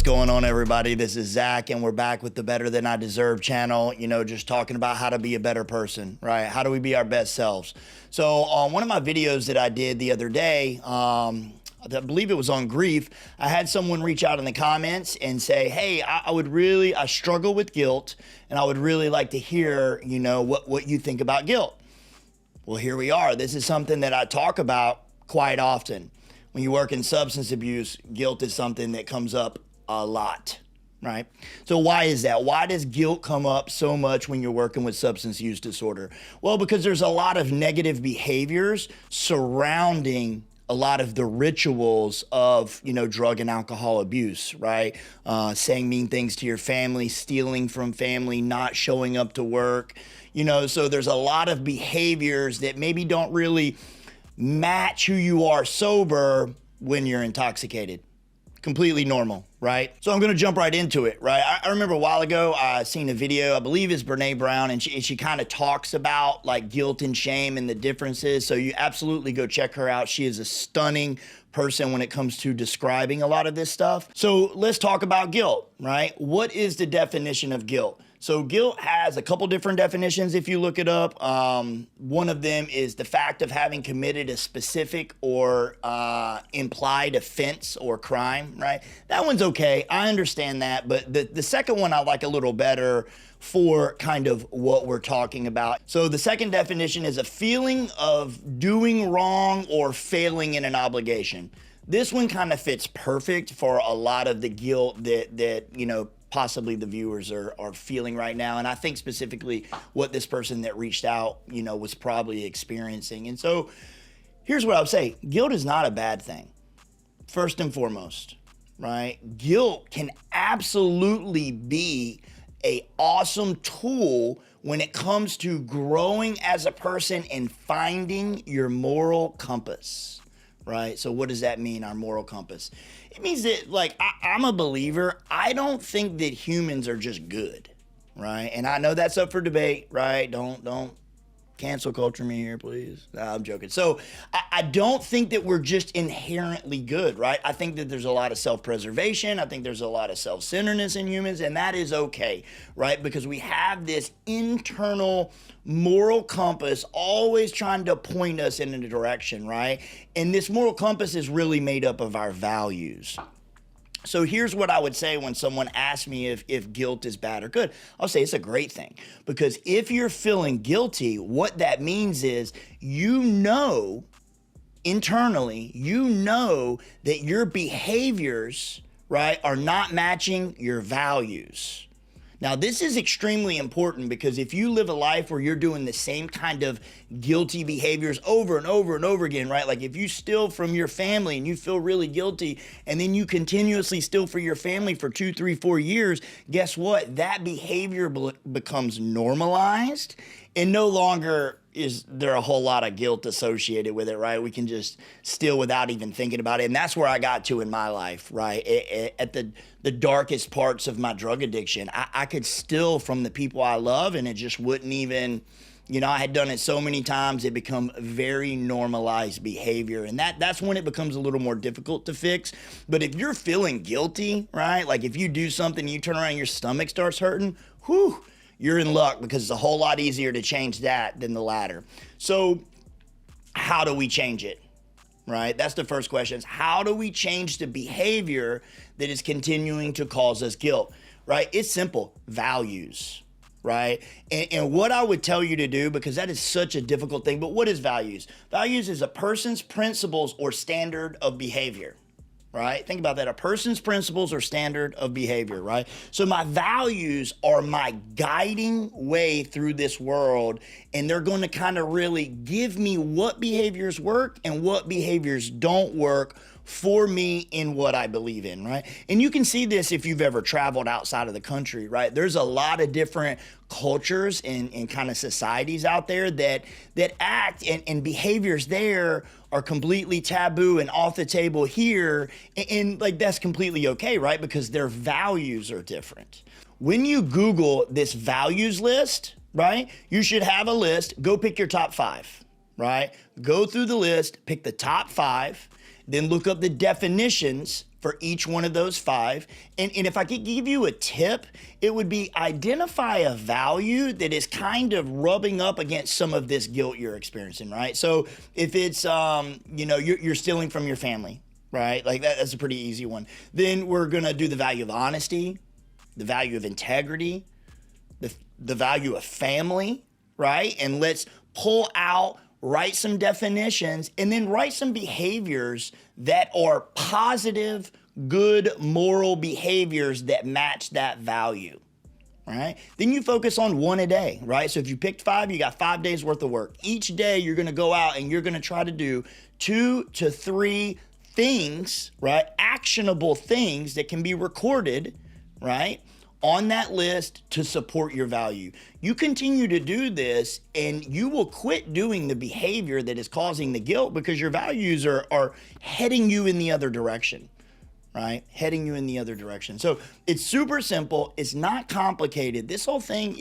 going on, everybody? This is Zach, and we're back with the Better Than I Deserve channel, just talking about how to be a better person, right? How do we be our best selves? So on one of my videos that I did the other day, I believe it was on grief, I had someone reach out in the comments and say, hey, I struggle with guilt, and I would really like to hear, what you think about guilt. Well, here we are. This is something that I talk about quite often. When you work in substance abuse, guilt is something that comes up a lot, right? So why is that? Why does guilt come up so much when you're working with substance use disorder? Well, because there's a lot of negative behaviors surrounding a lot of the rituals of, drug and alcohol abuse, right? Saying mean things to your family, stealing from family, not showing up to work, so there's a lot of behaviors that maybe don't really match who you are sober when you're intoxicated. Completely normal, right? So I'm gonna jump right into it, right? I remember a while ago, I seen a video, I believe it's Brene Brown, and she kind of talks about like guilt and shame and the differences. So you absolutely go check her out. She is a stunning person when it comes to describing a lot of this stuff. So let's talk about guilt, right? What is the definition of guilt? So guilt has a couple different definitions if you look it up. One of them is the fact of having committed a specific or implied offense or crime, right? That one's okay, I understand that, but the second one I like a little better for kind of what we're talking about. So the second definition is a feeling of doing wrong or failing in an obligation. This one kind of fits perfect for a lot of the guilt that possibly the viewers are feeling right now. And I think specifically what this person that reached out, was probably experiencing. And so here's what I would say. Guilt is not a bad thing, first and foremost, right? Guilt can absolutely be an awesome tool when it comes to growing as a person and finding your moral compass, right? So what does that mean, our moral compass? It means that, I'm a believer. I don't think that humans are just good, right? And I know that's up for debate, right? Don't cancel culture me here, please. Nah, I'm joking. So I don't think that we're just inherently good, right? I think that there's a lot of self-preservation. I think there's a lot of self-centeredness in humans, and that is okay, right? Because we have this internal moral compass always trying to point us in a direction, right? And this moral compass is really made up of our values. So here's what I would say when someone asks me if guilt is bad or good. I'll say it's a great thing, because if you're feeling guilty, what that means is internally, that your behaviors, right, are not matching your values. Now, this is extremely important, because if you live a life where you're doing the same kind of guilty behaviors over and over and over again, right? Like if you steal from your family and you feel really guilty, and then you continuously steal for your family for 2, 3, 4 years, guess what? That behavior becomes normalized, and no longer is there a whole lot of guilt associated with it, right? We can just steal without even thinking about it. And that's where I got to in my life, right? At the darkest parts of my drug addiction, I could steal from the people I love, and it just wouldn't even, I had done it so many times, it become very normalized behavior. And that's when it becomes a little more difficult to fix. But if you're feeling guilty, right? Like if you do something, you turn around, your stomach starts hurting, whew, you're in luck, because it's a whole lot easier to change that than the latter. So how do we change it, right? That's the first question. How do we change the behavior that is continuing to cause us guilt, right? It's simple, values, right? And what I would tell you to do, because that is such a difficult thing, but what is values? Values is a person's principles or standard of behavior. Right? Think about that. A person's principles or standard of behavior, right? So my values are my guiding way through this world, and they're going to kind of really give me what behaviors work and what behaviors don't work for me in what I believe in, right? And you can see this if you've ever traveled outside of the country, right? There's a lot of different cultures and kind of societies out there that act, and behaviors there are completely taboo and off the table here, and like that's completely okay, right? Because their values are different. When you Google this values list, right, you should have a list. Go pick your top 5, right? Go through the list, pick the top 5, Then look up the definitions for each one of those 5. And if I could give you a tip, it would be identify a value that is kind of rubbing up against some of this guilt you're experiencing, right? So if it's, you're stealing from your family, right? Like that's a pretty easy one. Then we're gonna do the value of honesty, the value of integrity, the value of family, right? And let's pull out, write some definitions, and then write some behaviors that are positive, good, moral behaviors that match that value, right? Then you focus on 1 a day, right? So if you picked 5, you got 5 days worth of work. Each day you're gonna go out and you're gonna try to do 2 to 3 things, right? Actionable things that can be recorded, right? On that list to support your value. You continue to do this and you will quit doing the behavior that is causing the guilt because your values are heading you in the other direction, right? Heading you in the other direction. So it's super simple. It's not complicated. This whole thing,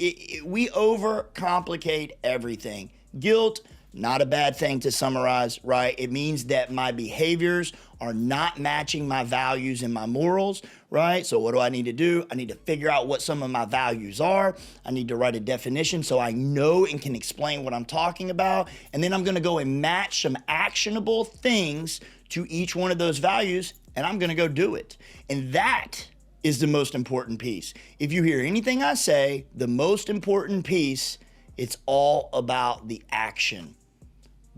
we overcomplicate everything. Guilt, not a bad thing to summarize, right? It means that my behaviors are not matching my values and my morals, right? So what do I need to do? I need to figure out what some of my values are. I need to write a definition so I know and can explain what I'm talking about. And then I'm gonna go and match some actionable things to each one of those values, and I'm gonna go do it. And that is the most important piece. If you hear anything I say, the most important piece, it's all about the action.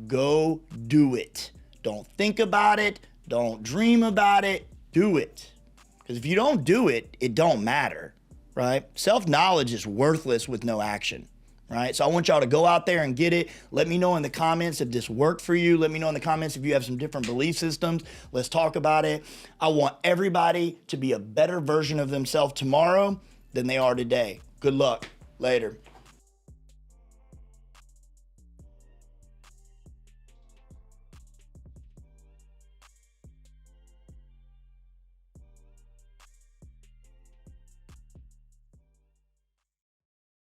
Go do it. Don't think about it. Don't dream about it. Do it. Because if you don't do it, it don't matter, right? Self-knowledge is worthless with no action, right? So I want y'all to go out there and get it. Let me know in the comments if this worked for you. Let me know in the comments if you have some different belief systems. Let's talk about it. I want everybody to be a better version of themselves tomorrow than they are today. Good luck. Later.